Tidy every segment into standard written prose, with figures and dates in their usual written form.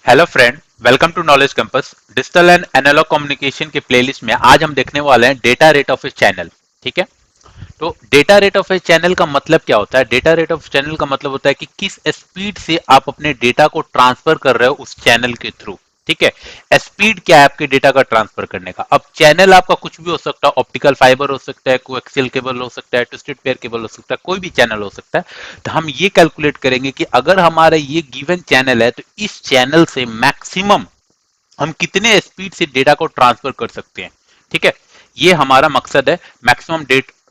Hello friend, welcome to knowledge campus. Digital and analog communication के playlist में आज हम देखने वाले हैं data rate of a channel. ठीक है। तो data rate of a channel का मतलब क्या होता है? डेटा रेट ऑफ चैनल का मतलब होता है कि किस स्पीड से आप अपने डेटा को ट्रांसफर कर रहे हो उस चैनल के थ्रू। ठीक है। स्पीड क्या है आपके डेटा का ट्रांसफर करने का? अब चैनल आपका कुछ भी हो सकता है, ऑप्टिकल फाइबर हो सकता है, कोएक्सियल केबल हो सकता है, ट्विस्टेड पेयर केबल हो सकता है, कोई भी चैनल हो सकता है। तो हम ये कैलकुलेट करेंगे कि अगर हमारा ये गिवन चैनल है तो इस चैनल से मैक्सिमम हम कितने स्पीड से डेटा को ट्रांसफर कर सकते हैं। ठीक है। ये हमारा मकसद है,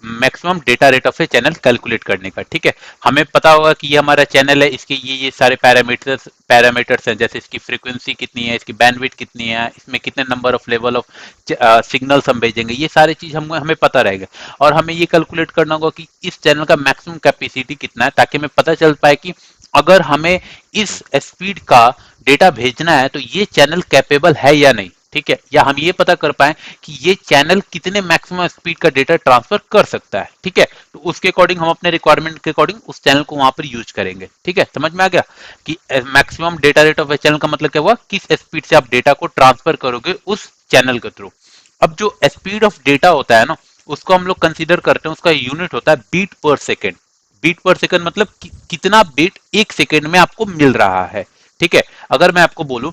maximum data rate of a channel calculate करने का। ठीक है। हमें पता होगा कि ये हमारा चैनल है, इसके ये सारे पैरामीटर्स हैं, जैसे इसकी फ्रीक्वेंसी कितनी है, इसकी बैंडविड्थ कितनी है, इसमें कितने number of level of signals हम भेजेंगे, ये सारी चीज हमें पता रहेगा। और हमें ये कैलकुलेट करना होगा कि इस चैनल का मैक्सिमम कैपेसिटी कितना है, ताकि हमें पता चल पाए कि अगर हमें इस स्पीड का डेटा भेजना है तो ये चैनल कैपेबल है या नहीं। ठीक है। या हम ये पता कर पाए कि ये चैनल कितने मैक्सिमम स्पीड का डेटा ट्रांसफर कर सकता है। ठीक है। तो उसके अकॉर्डिंग हम अपने रिक्वायरमेंट के अकॉर्डिंग उस चैनल को वहां पर यूज करेंगे। ठीक है। समझ में आ गया कि maximum data rate of a channel का मतलब क्या हुआ? किस स्पीड से आप डेटा को ट्रांसफर करोगे उस चैनल के थ्रू। अब जो स्पीड ऑफ डेटा होता है ना, उसको हम लोग कंसीडर करते हैं, उसका यूनिट होता है बीट पर सेकेंड। बीट पर सेकंड मतलब कितना बीट एक सेकंड में आपको मिल रहा है। ठीक है। अगर मैं आपको बोलूं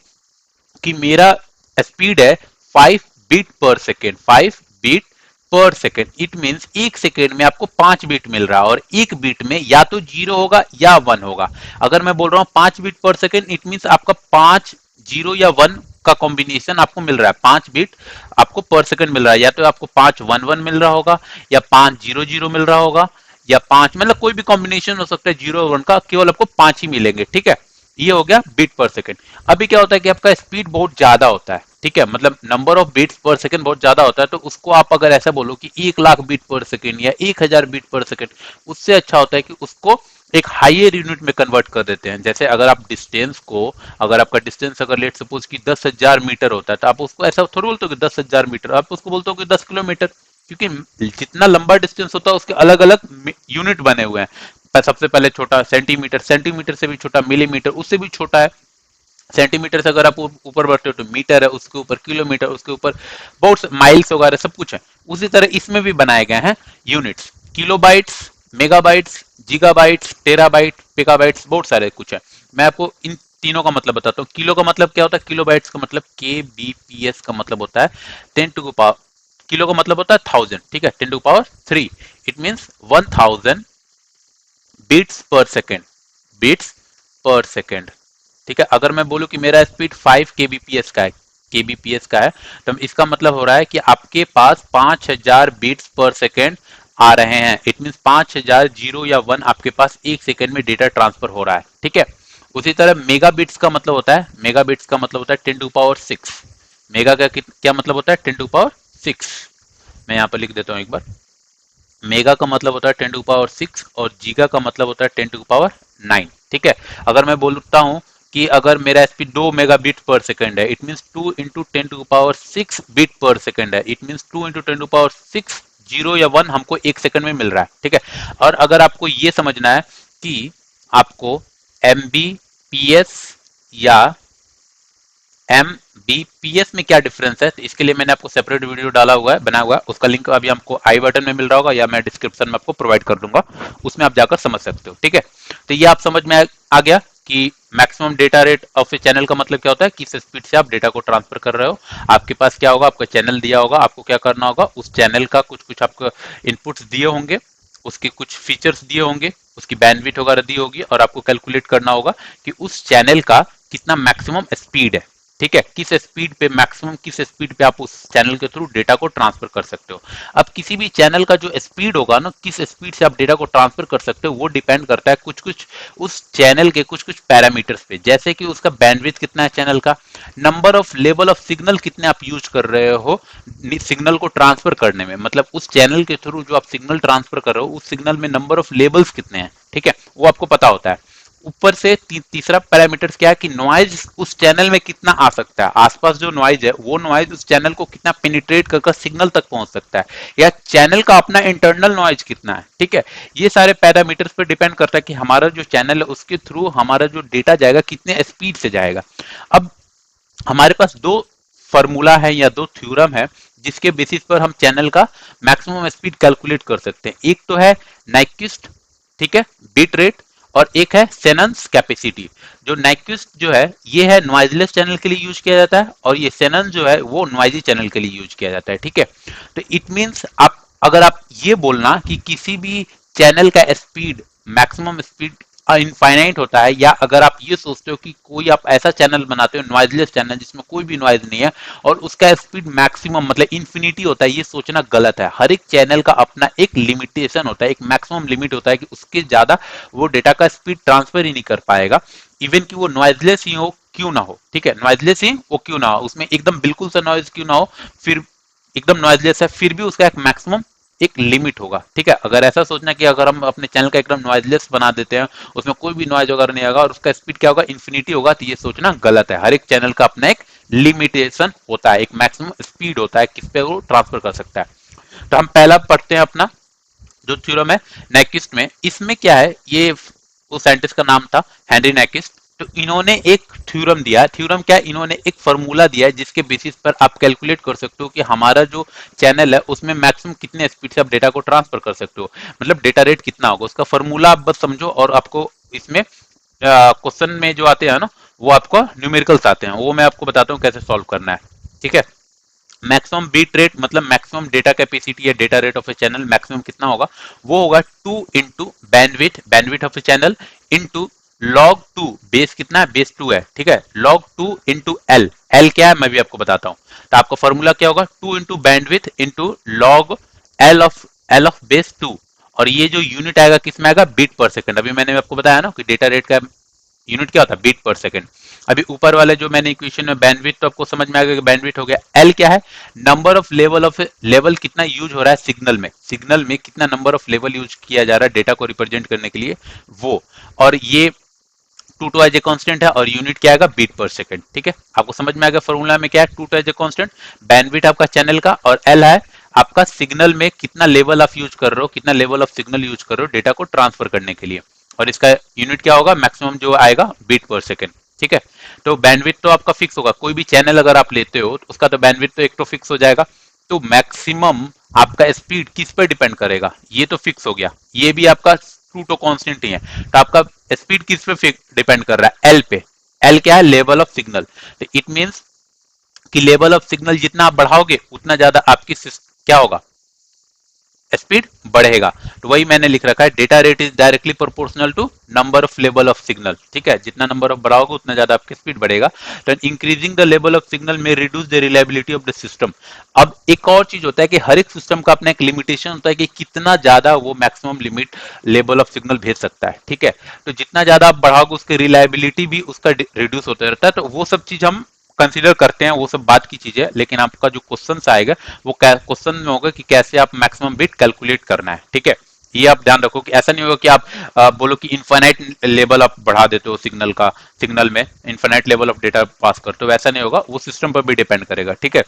कि मेरा स्पीड है 5 बीट पर सेकेंड, 5 बीट पर सेकेंड, इट मींस एक सेकेंड में आपको 5 बीट मिल रहा है, और एक बीट में या तो 0 होगा या 1 होगा। अगर मैं बोल रहा हूं 5 बीट पर सेकेंड, इट मींस आपका 5 0 या 1 का कॉम्बिनेशन आपको मिल रहा है। 5 बीट आपको पर सेकेंड मिल रहा है, या तो आपको 5 1 1 मिल रहा होगा, या 5 0 0 मिल रहा होगा, या 5 मतलब कोई भी कॉम्बिनेशन हो सकता है 0 1 का, केवल आपको 5 ही मिलेंगे। ठीक है। ये हो गया बीट पर सेकेंड। अभी क्या होता है कि आपका स्पीड बहुत ज्यादा होता है। ठीक है। मतलब number of beats per second बहुत ज्यादा होता है, तो उसको आप अगर ऐसा बोलो कि 1 लाख बीट पर सेकेंड या 1 हजार बीट पर सेकेंड, उससे अच्छा होता है कि उसको एक हायर यूनिट में कन्वर्ट कर देते हैं। जैसे अगर आप डिस्टेंस को, अगर आपका डिस्टेंस अगर लेट सपोज कि 10,000 मीटर होता है, तो आप उसको ऐसा थोड़ी बोलते हो कि 10,000 मीटर, आप उसको बोलते हो कि 10 किलोमीटर। क्योंकि जितना लंबा डिस्टेंस होता है उसके अलग अलग यूनिट बने हुए हैं। सबसे पहले छोटा सेंटीमीटर, सेंटीमीटर से भी छोटा मिलीमीटर, उससे भी छोटा है। सेंटीमीटर से अगर आप ऊपर बढ़ते हो तो मीटर है, उसके ऊपर किलोमीटर, उसके ऊपर बहुत माइल्स वगैरह सब कुछ है। उसी तरह इसमें भी बनाए गए हैं units, kilobytes, megabytes, gigabytes, terabyte, petabytes, बहुत सारे कुछ है। मैं आपको इन तीनों का मतलब बताता हूँ। किलो का मतलब क्या होता है? किलोबाइट्स का मतलब KBPS का मतलब होता है 10 टू पावर। किलो का मतलब होता है 1000। ठीक है। 10 to power 3, it means 1000 bits per second, bits per second. ठीक है। अगर मैं बोलूं कि मेरा स्पीड 5 kbps का है, kbps का है, तो इसका मतलब हो रहा है कि आपके पास 5000 बीट्स पर सेकेंड आ रहे हैं। इट मीन 5000 0 या 1 आपके पास एक सेकेंड में डेटा ट्रांसफर हो रहा है। ठीक है। उसी तरह मेगा बिट्स का मतलब होता है, मेगा बिट्स का मतलब होता है 10 टू पावर 6। मेगा का क्या मतलब होता है? 10 टू पावर 6। मैं यहां पर लिख देता हूं एक बार। मेगा का मतलब होता है 10 टू पावर 6, और जीगा का मतलब होता है 10 टू पावर 9। ठीक है। अगर मैं बोलता हूं कि अगर मेरा स्पीड 2 मेगाबिट पर सेकंड है, it mean 2 into 10 to power 6 bit per second है, it mean 2 into 10 to power 6 0 या 1 हमको एक सेकंड में मिल रहा है। ठीक है। और अगर आपको ये समझना है कि आपको MBPS या MBPS में क्या डिफरेंस है, तो इसके लिए मैंने आपको सेपरेट वीडियो डाला हुआ है, बना हुआ है। उसका लिंक अभी आपको आई बटन में मिल रहा होगा, या मैं डिस्क्रिप्शन में आपको प्रोवाइड कर दूंगा, उसमें आप जाकर समझ सकते हो। ठीक है। तो ये आप समझ में आ गया कि maximum data rate of a channel का मतलब क्या होता है, किस स्पीड से आप डेटा को ट्रांसफर कर रहे हो। आपके पास क्या होगा, आपका चैनल दिया होगा, आपको क्या करना होगा, उस चैनल का कुछ कुछ आपको इनपुट्स दिए होंगे, उसके कुछ फीचर्स दिए होंगे, उसकी बैंडविड्थ वगैरह दी होगी, और आपको कैलकुलेट करना होगा कि उस चैनल का कितना मैक्सिमम स्पीड है। ठीक है। किस स्पीड पे, मैक्सिमम किस स्पीड पे आप उस चैनल के थ्रू डेटा को ट्रांसफर कर सकते हो। अब किसी भी चैनल का जो स्पीड होगा ना, किस स्पीड से आप डेटा को ट्रांसफर कर सकते हो, वो डिपेंड करता है कुछ कुछ उस चैनल के कुछ कुछ पैरामीटर्स पे। जैसे कि उसका बैंडविड्थ कितना है चैनल का, number of level of signal कितने आप यूज कर रहे हो सिग्नल को ट्रांसफर करने में, मतलब उस चैनल के थ्रू जो आप सिग्नल ट्रांसफर कर रहे हो उस सिग्नल में नंबर ऑफ लेवल्स कितने हैं। ठीक है। वो आपको पता होता है। ऊपर से तीसरा पैरामीटर क्या है कि नॉइज उस चैनल में कितना आ सकता है, आसपास जो नॉइज है वो नॉइज उस चैनल को कितना पेनिट्रेट कर सिग्नल तक पहुंच सकता है, या चैनल का अपना इंटरनल नॉइज कितना है। ठीक है, ये सारे पैरामीटर्स पर डिपेंड करता है कि हमारा जो चैनल है उसके थ्रू हमारा जो डेटा जाएगा कितने स्पीड से जाएगा। अब हमारे पास दो फॉर्मूला है या दो थ्योरम है जिसके बेसिस पर हम चैनल का मैक्सिमम स्पीड कैलकुलेट कर सकते हैं। एक तो है नाइक्विस्ट, ठीक है, बिट रेट, और एक है शेनन्स कैपेसिटी। जो नाइक्विस्ट जो है ये है नॉइजलेस चैनल के लिए यूज किया जाता है, और ये शेनन जो है वो नॉइजी चैनल के लिए यूज किया जाता है। ठीक है, तो इट मींस आप अगर आप ये बोलना कि किसी भी चैनल का स्पीड मैक्सिमम स्पीड इनफाइनाइट होता है, या अगर आप ये सोचते हो कि कोई आप ऐसा चैनल बनाते हो नॉइजलेस चैनल जिसमें कोई भी नॉइज नहीं है और उसका स्पीड मैक्सिमम मतलब इन्फिनिटी होता है, ये सोचना गलत है। हर एक चैनल का अपना एक लिमिटेशन होता है, एक मैक्सिमम लिमिट होता है कि उसके ज्यादा वो डेटा का स्पीड ट्रांसफर ही नहीं कर पाएगा, इवन कि वो नॉइजलेस ही हो क्यों ना हो। ठीक है, नॉइजलेस ही वो क्यों ना हो, उसमें एकदम बिल्कुल सा नॉइज क्यों ना हो, फिर एकदम नॉइजलेस है फिर भी उसका एक मैक्सिमम एक लिमिट होगा। ठीक है, अगर ऐसा सोचना कि अगर हम अपने चैनल का एकदम नॉइजलेस बना देते हैं, उसमें कोई भी नॉइज वगैरह नहीं आएगा और उसका स्पीड क्या होगा, इन्फिनिटी होगा, तो ये सोचना गलत है। हर एक चैनल का अपना एक लिमिटेशन होता है, एक मैक्सिमम स्पीड होता है किस पे वो ट्रांसफर कर सकता है। तो हम पहला पढ़ते हैं अपना जो थ्योरम है नाइक्विस्ट में। इसमें क्या है, ये उस साइंटिस्ट का नाम था हेनरी नाइक्विस्ट। तो इन्होंने एक थ्योरम दिया, थ्योरम क्या है, इन्होंने एक फॉर्मूला दिया है जिसके बेसिस पर आप कैलकुलेट कर सकते हो कि हमारा जो चैनल है उसमें मैक्सिमम कितने स्पीड से आप डेटा को ट्रांसफर कर सकते हो, मतलब डेटा रेट कितना होगा। उसका फॉर्मूला आप बस समझो, और आपको इसमें क्वेश्चन में जो आते हैं ना वो आपको न्यूमेरिकल्स आते हैं, वो मैं आपको बताता हूँ कैसे सॉल्व करना है। ठीक है, मैक्सिमम बीट रेट मतलब मैक्सिमम डेटा कैपेसिटी या data rate of a channel maximum कितना होगा, वो होगा 2 into bandwidth, bandwidth of a channel into log 2, base कितना है, बेस 2 है। ठीक है, लॉग 2 इंटू एल, एल क्या है मैं भी आपको बताता हूँ। तो आपका फॉर्मूला क्या होगा, 2 into bandwidth into log L of base 2, और ये जो यूनिट आएगा किसमें आएगा, बीट पर सेकंड। अभी मैंने आपको बताया ना कि डेटा रेट का यूनिट क्या होता है, बीट पर सेकंड। अभी ऊपर वाले जो मैंने इक्वेशन में बैंडविड्थ, तो आपको समझ में आ गया कि बैंडविड्थ हो गया। एल क्या है, नंबर ऑफ लेवल कितना यूज हो रहा है सिग्नल में, सिग्नल में कितना नंबर ऑफ लेवल यूज किया जा रहा है डेटा को रिप्रेजेंट करने के लिए वो, और ये 2 टू एज ए कांस्टेंट है, और यूनिट क्या आएगा, बीट पर सेकंड। ठीक है, आपको समझ में आ गया फॉर्मूला में क्या है, 2 two as a constant, bandwidth आपका चैनल का, और एल है आपका सिग्नल में कितना लेवल आप यूज कर रहे हो, कितना लेवल ऑफ सिग्नल यूज कर रहे हो डेटा को ट्रांसफर करने के लिए, और इसका यूनिट क्या होगा, मैक्सिमम जो आएगा बीट पर सेकंड। ठीक है, तो बैंडविड्थ तो आपका फिक्स होगा, कोई भी चैनल अगर आप लेते हो तो उसका तो बैंडविड्थ तो एक तो फिक्स हो जाएगा। तो मैक्सिमम आपका स्पीड किस पर डिपेंड करेगा, ये तो फिक्स हो गया, ये भी आपका टू तो कांस्टेंट ही है। तो आपका स्पीड किस पे डिपेंड कर रहा है, एल पे। एल क्या है, लेवल ऑफ सिग्नल। तो इट मींस कि लेवल ऑफ सिग्नल जितना आप बढ़ाओगे उतना ज्यादा आपकी क्या होगा, स्पीड बढ़ेगा। तो वही मैंने लिख रखा है, data rate is directly proportional to number of level of signal. ठीक है, जितना नंबर ऑफ बढ़ाओगे उतना ज्यादा आपकी स्पीड बढ़ेगा। तो increasing the level of signal में reduce the reliability of the system. अब एक और चीज होता है कि हर एक सिस्टम का अपना एक लिमिटेशन होता है कि कितना ज्यादा वो maximum limit level of signal भेज सकता है। ठीक है, तो जितना ज्यादा आप बढ़ाओगे उसकी रिलायबिलिटी भी उसका रिड्यूस होता रहता है। तो वो सब चीज हम कंसीडर करते हैं, वो सब बात की चीज है, लेकिन आपका जो क्वेश्चन आएगा वो क्वेश्चन में होगा कि कैसे आप मैक्सिमम बिट कैलकुलेट करना है। ठीक है, ये आप ध्यान रखो कि ऐसा नहीं होगा कि आप बोलो कि इनफाइनाइट लेवल आप बढ़ा देते हो सिग्नल का, सिग्नल में infinite level of data pass करते हो, वैसा नहीं होगा, वो सिस्टम पर भी डिपेंड करेगा। ठीक है,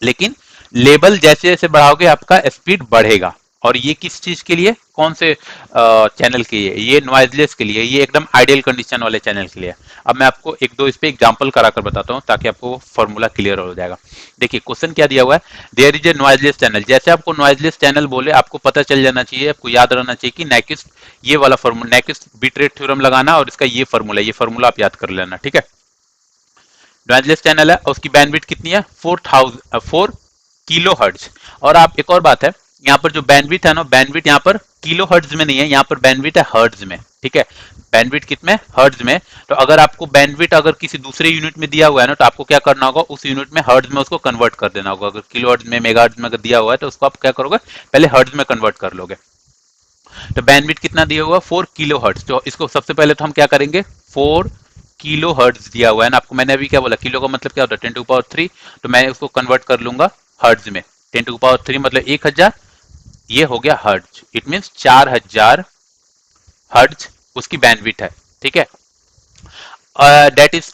लेकिन लेवल जैसे जैसे बढ़ाओगे आपका स्पीड बढ़ेगा। और ये किस चीज के लिए, कौन से चैनल के लिए, ये नॉइजलेस के लिए, ये एकदम आइडियल कंडीशन वाले चैनल के लिए। अब मैं आपको एक दो इस पे एग्जांपल कराकर बताता हूँ ताकि आपको फॉर्मूला क्लियर हो जाएगा। देखिए क्वेश्चन क्या दिया हुआ है, there is a noiseless channel. जैसे आपको नॉइजलेस चैनल बोले आपको पता चल जाना चाहिए, आपको याद रहना चाहिए कि नाइक्विस्ट, ये वाला formula Nyquist bit rate theorem लगाना और इसका ये फॉर्मूला, ये फॉर्मूला आप याद कर लेना। ठीक है, नॉइजलेस चैनल है, उसकी बैंडविड्थ कितनी है, 4 किलो हर्ट्ज। और आप एक और बात है, यहाँ पर जो बैंडविड्थ है ना, बैंडविड्थ यहाँ पर किलो हर्ट्ज में नहीं है, यहाँ पर बैंडविड्थ है हर्ट्ज में। ठीक है, बैंडविड्थ कितने, हर्ट्ज में। तो अगर आपको बैंडविड्थ अगर किसी दूसरे यूनिट में दिया हुआ है ना, तो आपको क्या करना होगा, उस यूनिट में हर्ट्ज में उसको कन्वर्ट कर देना होगा। अगर किलो हर्ट्ज में, मेगा हर्ट्ज में अगर दिया हुआ है तो उसको आप क्या करोगे, पहले हर्ट्ज में कन्वर्ट कर लोगे। तो बैंडविड्थ कितना दिया हुआ, 4 किलो हर्ट्ज। तो इसको सबसे पहले तो हम क्या करेंगे, 4 किलो हर्ट्ज दिया हुआ है ना आपको, मैंने अभी क्या बोला, किलो का मतलब क्या होता है, 10 टू पावर 3। तो मैं उसको कन्वर्ट कर लूंगा हर्ट्ज में, 10 टू पावर 3 मतलब 1000, ये हो गया हर्ट्ज। इट मींस 4000 हर्ट्ज उसकी बैंडविड्थ है। ठीक ठीक है, that is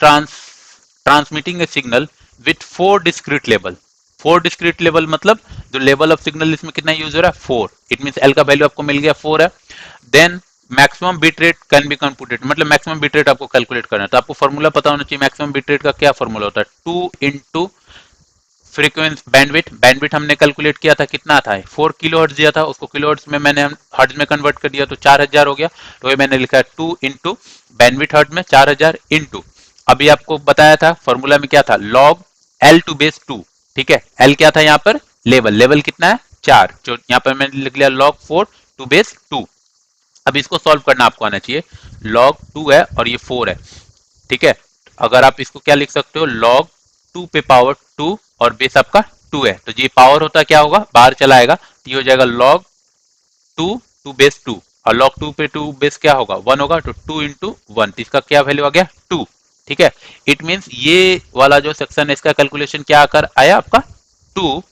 transmitting a signal with four discrete level. Four discrete level मतलब जो लेवल ऑफ सिग्नल इसमें कितना यूज हो रहा है, 4. इट मीन एल का वैल्यू आपको मिल गया 4 है. Then maximum bit rate can be computed, मतलब मैक्सिमम बिट रेट आपको कैलकुलेट करना है, तो आपको फॉर्मूला पता होना चाहिए. मैक्सिमम बिट रेट का क्या फॉर्मूला होता है, 2 इंटू फ्रीक्वेंस बैंडविथ. बैंडविथ हमने कैलकुलेट किया था, कितना था, 4 किलो हर्ट्ज दिया था, उसको किलो हर्ट्ज में मैंने हर्ट्ज में कन्वर्ट कर दिया तो 4000 हो गया. तो ये मैंने लिखा है 2 इंटू बैंडविथ हर्ट्ज में 4000 इंटू, अभी आपको बताया था फॉर्मूला में क्या था, लॉग एल टू बेस 2. ठीक है, एल क्या था यहाँ पर, लेवल. लेवल कितना है, 4, जो यहाँ पर मैंने लिख लिया लॉग 4 टू बेस 2. अब इसको सॉल्व करना आपको आना चाहिए. लॉग 2 है और ये 4 है. ठीक है, अगर आप इसको क्या लिख सकते हो, log 2 पे पावर 2 और बेस आपका 2 है, तो ये पावर होता क्या होगा, बाहर चला आएगा, तो ये हो जाएगा log 2 टू बेस 2, और log 2 पे 2 बेस क्या होगा, 1 होगा, तो 2 इंटू 1, तो इसका क्या वैल्यू आ गया, 2. ठीक है, इट मीन्स ये वाला जो सेक्शन है इसका कैलकुलेशन क्या आकर आया आपका 2,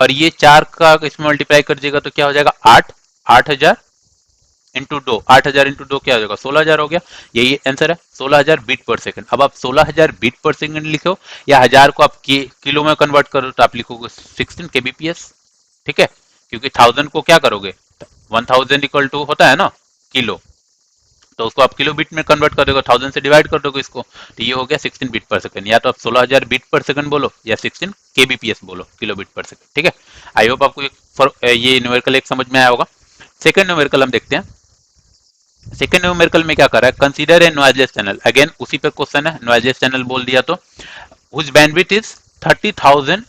और ये 4 का इसमें मल्टीप्लाई कर दीजिएगा तो क्या हो जाएगा 8. 8000 इंटू 2, 8000 इंटू 2 क्या हो जाएगा, 16000 हो गया. यही आंसर है, 16000 बीट पर सेकंड. अब आप 16000 बीट पर सेकंड लिखो या हजार को आप किलो में कन्वर्ट करो तो आप लिखोगे 16 kbps. ठीक है, क्योंकि 1000 को क्या करोगे, 1000 इक्वल टू होता है ना किलो, तो उसको आप किलो बीट में कन्वर्ट कर दोगे, 1000 से डिवाइड कर दोगे इसको, तो ये हो गया 16 बीट पर सेकंड. या तो आप 16000 बीट पर सेकंड बोलो या 16 kbps बोलो, किलो बीट पर सेकंड. ठीक है, आई होप आपको ये न्यूमेरिकल एक समझ में आया होगा. सेकंड न्यूमेरिकल हम देखते हैं. सेकेंड न्यूमेरिकल में क्या कर रहा है, consider a noiseless channel. Again उसी पे क्वेश्चन है, नॉइजलेस चैनल बोल दिया तो whose bandwidth is 3000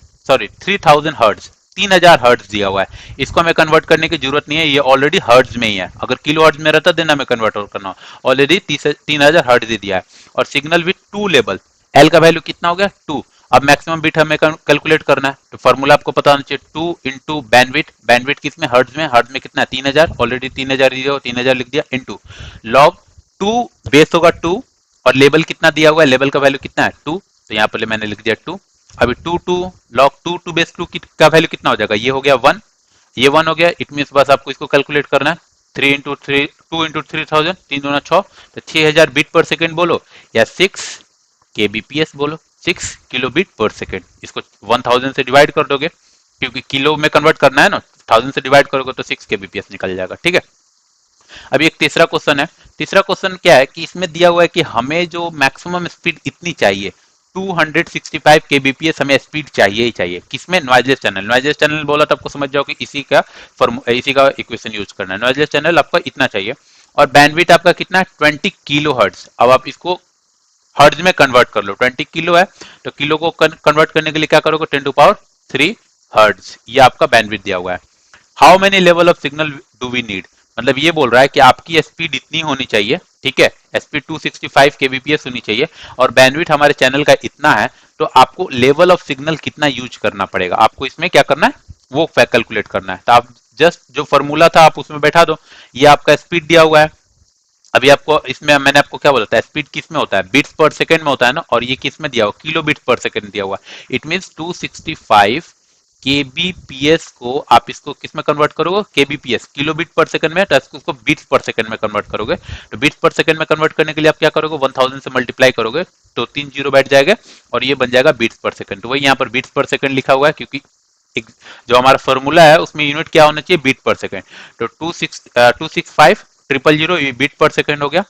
hertz, 3000 hertz दिया हुआ है. इसको हमें कन्वर्ट करने की जरूरत नहीं है, ये ऑलरेडी हर्ट्ज में ही है. अगर किलो हर्ट्ज में रहता देना हमें कन्वर्ट करना, ऑलरेडी 3000 हर्ट्ज ही दिया है. और सिग्नल विथ 2 लेवल, एल का वैल्यू कितना हो गया 2. अब मैक्सिमम बिट हमें कैलकुलेट करना है, तो फॉर्मूला आपको पता होना चाहिए 2 इंटू बैंडविड्थ. बैंडविड्थ किसमें, हर्ट्ज में. हर्ट्ज में कितना है 3000, ऑलरेडी 3000 दिया, 3000 लिख दिया, इंटू लॉग 2 बेस होगा 2, और लेवल कितना दिया हुआ है, लेवल का वैल्यू कितना है 2, तो यहाँ पर मैंने लिख दिया 2. अभी 2 लॉग 2 टू बेस 2 का वैल्यू कितना हो जाएगा, ये हो गया 1, ये 1 हो गया. इट मीन बस आपको इसको कैलकुलेट करना है, 3 इंटू 3, 2 इंटू 3000, 3 दूना 6, तो 6000 बीट पर सेकेंड बोलो या 6 kbps बोलो, 6 किलो बीट पर सेकेंड. इसको 1000 से डिवाइड कर दोगे, क्योंकि किलो में कन्वर्ट करना है ना, 1000 से डिवाइड करोगे तो 6 kbps निकल जाएगा. ठीक है, अभी एक तीसरा क्वेश्चन है. तीसरा क्वेश्चन क्या है कि इसमें दिया हुआ है कि हमें जो मैक्सिमम स्पीड इतनी चाहिए, 265 kbps हमें स्पीड चाहिए ही चाहिए. किसमें, नॉइजलेस चैनल. नॉइजलेस चैनल बोला तो आपको समझ जाओ कि इसी का इक्वेशन यूज करना है. नॉइजलेस चैनल आपका इतना चाहिए, और बैंडविड्थ आपका कितना है 20 किलो हर्ट्ज. अब आप इसको हर्ट्ज में कन्वर्ट कर लो, 20 किलो है तो किलो को कन्वर्ट करने के लिए क्या करोगे, 10 टू पावर 3 हर्ट्ज. ये आपका बैंडविड्थ दिया हुआ है. How many level of signal do we need, मतलब ये बोल रहा है कि आपकी स्पीड इतनी होनी चाहिए. ठीक है, स्पीड 265 kbps होनी चाहिए, और बैंडविड्थ हमारे चैनल का इतना है, तो आपको लेवल ऑफ सिग्नल कितना यूज करना पड़ेगा, आपको इसमें क्या करना है वो कैलकुलेट करना है. तो आप जस्ट जो फॉर्मूला था आप उसमें बैठा दो. ये आपका स्पीड दिया हुआ है. अभी आपको इसमें मैंने आपको क्या बोला था, स्पीड किस में होता है, बिट्स पर सेकंड में होता है ना, और ये किस में दिया हुआ, किलो बिट्स पर सेकंड दिया हुआ है. इट मींस 265 kbps को आप इसको किस में कन्वर्ट करोगे, kbps kilo bit per second में, तो इसको बिट्स पर सेकंड में कन्वर्ट करोगे. तो बिट्स पर सेकंड में कन्वर्ट करने के लिए आप क्या करोगे, 1000 से मल्टीप्लाई करोगे तो 3 जीरो बैठ जाएगा, और ये बन जाएगा बिट्स पर सेकंड. तो वही यहाँ पर बिट्स पर सेकंड लिखा हुआ है, क्योंकि एक जो हमारा फॉर्मूला है उसमें यूनिट क्या होना चाहिए, बीट पर सेकंड. तो 265 000 ये बीट पर सेकंड हो गया.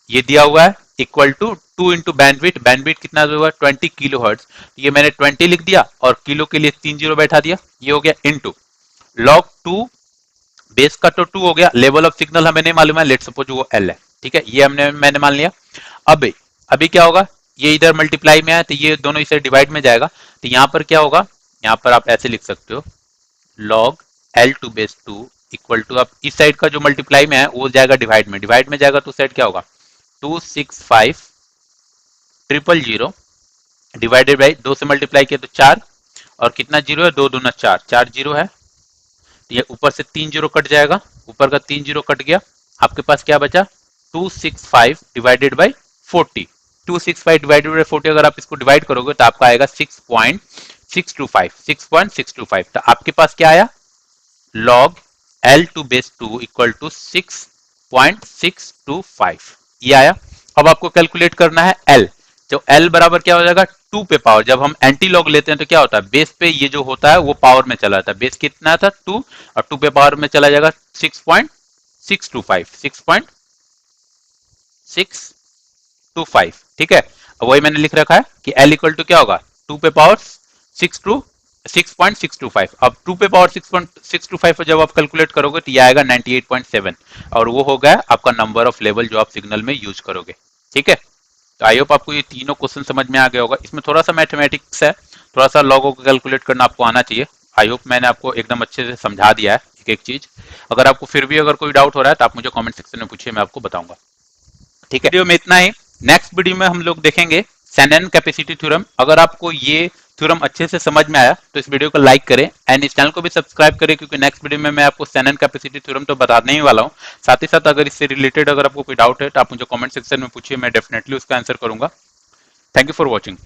ये दिया हुआ है equal to 2 into bandwidth. Bandwidth कितना हुआ 20 किलो हर्ट्ज, ये मैंने 20 लिख दिया और किलो के लिए 3 जीरो बैठा दिया, ये हो गया इंटू लॉग 2 बेस का तो 2 हो गया. लेवल ऑफ सिग्नल हमें नहीं मालूम है, लेट सपोज वो एल है. ठीक है, ये मैंने मान लिया. अब अभी क्या होगा, ये इधर मल्टीप्लाई में है तो ये दोनों इसे डिवाइड में जाएगा, तो यहाँ पर क्या होगा, यहाँ पर आप ऐसे लिख सकते हो log L to base 2 equal to, आप इस साइड का जो मल्टीप्लाई में है वो जाएगा डिवाइड में, डिवाइड में जाएगा तो साइड क्या होगा 265 000 डिवाइडेड बाई 2 से मल्टीप्लाई किया तो 4, और कितना जीरो है, 2 दूना 4, 4 जीरो है, तो ये ऊपर से 3 जीरो कट जाएगा, ऊपर का 3 जीरो कट गया, आपके पास क्या बचा 265 डिवाइडेड बाई 40. 265 डिवाइडेड बाई 40 अगर आप इसको डिवाइड करोगे तो आपका आएगा 6.625. तो आपके पास क्या आया, log L to base 2 equal to 6.625 ये आया. अब आपको कैलकुलेट करना है एल। तो एल बराबर क्या हो जाएगा, 2 पे पावर। जब हम एंटी लॉग लेते हैं तो क्या होता है, बेस पे ये जो होता है वो पावर में चला जाता है। बेस कितना था, 2, और 2 पे पावर में चला जाएगा 6.625, 6.625। ठीक है, अब वही मैंने लिख रखा है कि एल इक्वल टू क्या होगा, 2 पे पावर 6.625। अब 2 पे पावर 6.625 जब आप कैलकुलेट करोगे तो ये आएगा 98.7, और वो हो गया आपका नंबर ऑफ लेवल जो आप सिग्नल में यूज करोगे। ठीक है, तो आई होप आपको ये तीनों क्वेश्चन समझ में आ गया होगा। इसमें थोड़ा सा मैथमेटिक्स है, थोड़ा सा लॉगो को कैलकुलेट करना आपको आना चाहिए। आई होप मैंने आपको एकदम अच्छे से समझा दिया है एक एक चीज। अगर आपको फिर भी अगर कोई डाउट हो रहा है तो आप मुझे कमेंट सेक्शन में पूछिए, मैं आपको बताऊंगा। ठीक है, वीडियो में इतना ही। नेक्स्ट वीडियो में हम लोग देखेंगे शेनन कैपेसिटी थ्योरम। अगर आपको ये थ्योरम अच्छे से समझ में आया तो इस वीडियो को लाइक करें एंड इस चैनल को भी सब्सक्राइब करें, क्योंकि नेक्स्ट वीडियो में मैं आपको शेनन कैपेसिटी थ्योरम तो बताने ही वाला हूँ। साथ ही साथ अगर इससे रिलेटेड अगर आपको कोई डाउट है तो आप मुझे कमेंट सेक्शन में पूछिए, मैं डेफिनेटली उसका आंसर करूंगा। Thank you for watching.